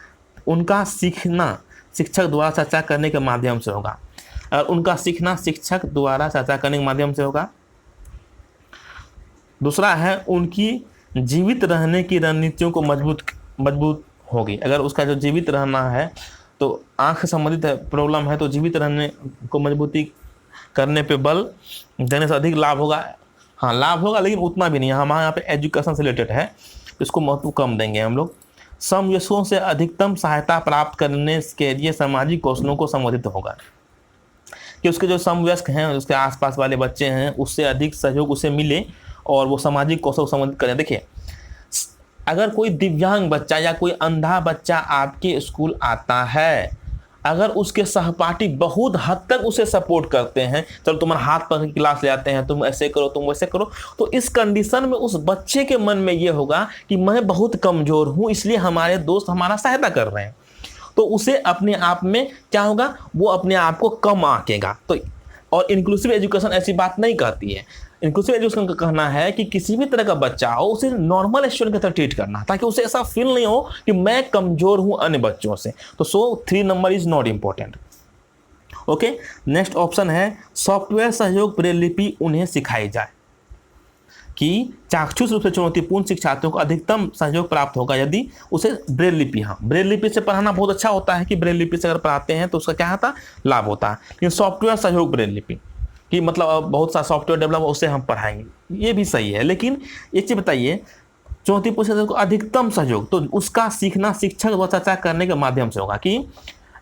उनका सीखना शिक्षक द्वारा चर्चा करने के माध्यम से होगा। और उनका सीखना शिक्षक द्वारा चर्चा करने के माध्यम से होगा। दूसरा है उनकी जीवित रहने की रणनीतियों को मजबूत होगी। अगर उसका जो जीवित रहना है तो आँख से संबंधित प्रॉब्लम है, तो जीवित रहने को मजबूती करने पे बल देने से अधिक लाभ होगा। हाँ, लाभ होगा, लेकिन उतना भी नहीं है। हमारे यहाँ पे एजुकेशन से रिलेटेड है, तो इसको महत्व कम देंगे हम लोग। समवयस्कों से अधिकतम सहायता प्राप्त करने के लिए सामाजिक कौशलों को संबोधित होगा, कि उसके जो समवयस्क हैं, उसके आसपास वाले बच्चे हैं, उससे अधिक सहयोग उसे मिले और वो सामाजिक कौशल को संबोधित करें। देखिए, अगर कोई दिव्यांग बच्चा या कोई अंधा बच्चा आपके स्कूल आता है, अगर उसके सहपाठी बहुत हद तक उसे सपोर्ट करते हैं, चलो तुम्हारा हाथ पकड़ के क्लास ले आते हैं, तुम ऐसे करो, तुम वैसे करो, तो इस कंडीशन में उस बच्चे के मन में ये होगा कि मैं बहुत कमज़ोर हूँ, इसलिए हमारे दोस्त हमारा सहायता कर रहे हैं, तो उसे अपने आप में क्या होगा, वो अपने आप को कम आंकेगा। तो और इंक्लूसिव एजुकेशन ऐसी बात नहीं कहती है। इंक्लूसिव एजुकेशन का कहना है कि किसी भी तरह का बच्चा हो, उसे नॉर्मल स्टूडेंट की तरह ट्रीट करना, ताकि उसे ऐसा फील नहीं हो कि मैं कमज़ोर हूँ अन्य बच्चों से। तो 3 number is not important. Okay, next option है सॉफ्टवेयर सहयोग ब्रेल लिपि उन्हें सिखाई जाए, कि चाक्षुष रूप से चुनौतीपूर्ण शिक्षार्थियों को अधिकतम सहयोग प्राप्त होगा यदि उसे ब्रेल लिपि, हाँ ब्रेल लिपि से पढ़ाना बहुत अच्छा होता है, कि ब्रेल लिपि से अगर पढ़ाते हैं तो उसका क्या होता है, लाभ होता है। लेकिन सॉफ्टवेयर सहयोग ब्रेल लिपि कि मतलब बहुत सा सॉफ्टवेयर डेवलप उससे हम पढ़ाएंगे, ये भी सही है। लेकिन एक चीज़ बताइए, चुनौतीपूर्ण शिक्षार्थियों को अधिकतम सहयोग, तो उसका सीखना शिक्षक द्वारा चर्चा करने के माध्यम से होगा, कि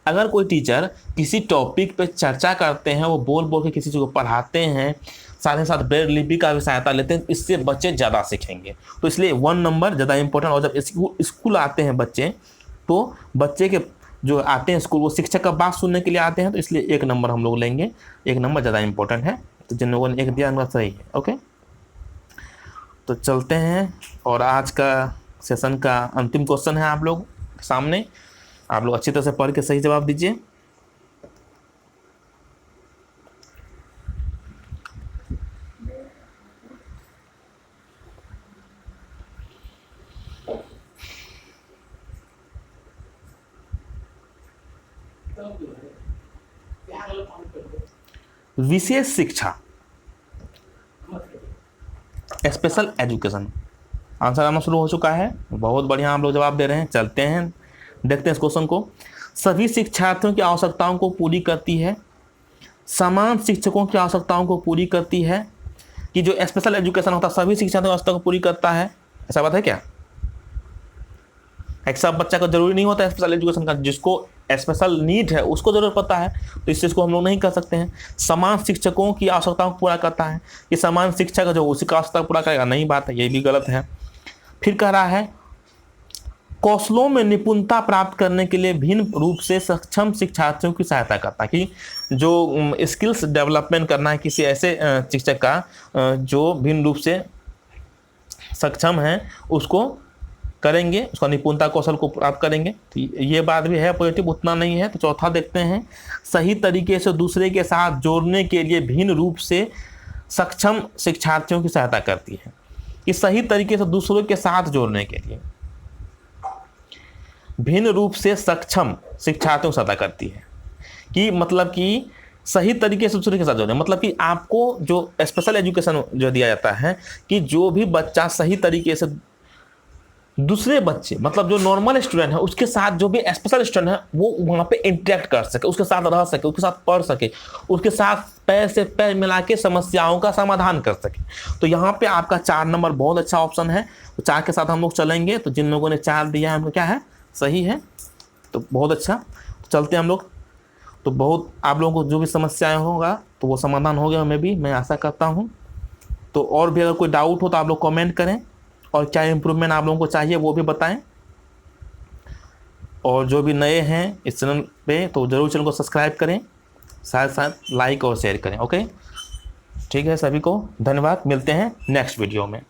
अगर कोई टीचर किसी टॉपिक पे चर्चा करते हैं, वो बोल बोल के किसी चीज़ को पढ़ाते हैं, साथ ही साथ ब्रेल लिपि का भी सहायता लेते हैं, इससे बच्चे ज़्यादा सीखेंगे। तो इसलिए 1 नंबर ज़्यादा इंपॉर्टेंट। और जब स्कूल आते हैं बच्चे, तो बच्चे के जो आते हैं स्कूल, वो शिक्षक का बात सुनने के लिए आते हैं, तो इसलिए 1 नंबर हम लोग लेंगे, 1 नंबर ज़्यादा इंपॉर्टेंट है। तो जिन लोगों ने 1 दिया उनका सही है। ओके, तो चलते हैं, और आज का सेशन का अंतिम क्वेश्चन है आप लोग सामने, आप लोग अच्छी तरह से पढ़ के सही जवाब दीजिए। विशेष शिक्षा, स्पेशल एजुकेशन, आंसर आना शुरू हो चुका है। बहुत बढ़िया, आप लोग जवाब दे रहे हैं। चलते हैं, देखते हैं इस क्वेश्चन को। सभी शिक्षार्थियों की आवश्यकताओं को पूरी करती है, समान शिक्षकों की आवश्यकताओं को पूरी करती है, कि जो स्पेशल एजुकेशन होता है सभी शिक्षार्थियों की आवश्यकता को पूरी करता है, ऐसा बात है क्या? एक सब बच्चा को जरूरी नहीं होता है स्पेशल एजुकेशन का, जिसको स्पेशल नीड है उसको ज़रूरत पड़ता है, तो इस चीज़ को हम लोग नहीं कर सकते हैं। समान शिक्षकों की आवश्यकताओं को पूरा करता है, कि समान शिक्षक जो उसी का आवश्यकता पूरा करेगा, नहीं बात है, ये भी गलत है। फिर कह रहा है कौशलों में निपुणता प्राप्त करने के लिए भिन्न रूप से सक्षम शिक्षार्थियों की सहायता करता है, कि जो स्किल्स डेवलपमेंट करना है किसी ऐसे शिक्षक का जो भिन्न रूप से सक्षम है, उसको करेंगे, उसका निपुणता कौशल को प्राप्त करेंगे। तो ये बात भी है पॉजिटिव, उतना नहीं है। तो चौथा देखते हैं, सही तरीके से दूसरे के साथ जोड़ने के लिए भिन्न रूप से सक्षम शिक्षार्थियों की सहायता करती है, कि सही तरीके से दूसरों के साथ जोड़ने के लिए भिन्न रूप से सक्षम शिक्षार्थियों की सहायता करती है, कि मतलब कि सही तरीके से दूसरे के साथ जोड़े, मतलब कि आपको जो स्पेशल एजुकेशन जो दिया जाता है, कि जो भी बच्चा सही तरीके से दूसरे बच्चे, मतलब जो नॉर्मल स्टूडेंट है उसके साथ जो भी स्पेशल स्टूडेंट है वो वहाँ पे इंटरेक्ट कर सके, उसके साथ रह सके, उसके साथ पढ़ सके, उसके साथ पैर से पैर मिला के समस्याओं का समाधान कर सके। तो यहाँ पे आपका 4 नंबर बहुत अच्छा ऑप्शन है। तो 4 के साथ हम लोग चलेंगे। तो जिन लोगों ने 4 दिया है हमको क्या है, सही है, तो बहुत अच्छा। तो चलते हैं हम लोग। तो बहुत आप लोगों को जो भी समस्याएं होगा तो वो समाधान हो गया, मैं भी मैं आशा करता हूँ। तो और भी अगर कोई डाउट हो तो आप लोग कमेंट करें, और क्या इम्प्रूवमेंट आप लोगों को चाहिए वो भी बताएं। और जो भी नए हैं इस चैनल पे तो ज़रूर चैनल को सब्सक्राइब करें, साथ साथ लाइक और शेयर करें। ओके, ठीक है, सभी को धन्यवाद, मिलते हैं नेक्स्ट वीडियो में।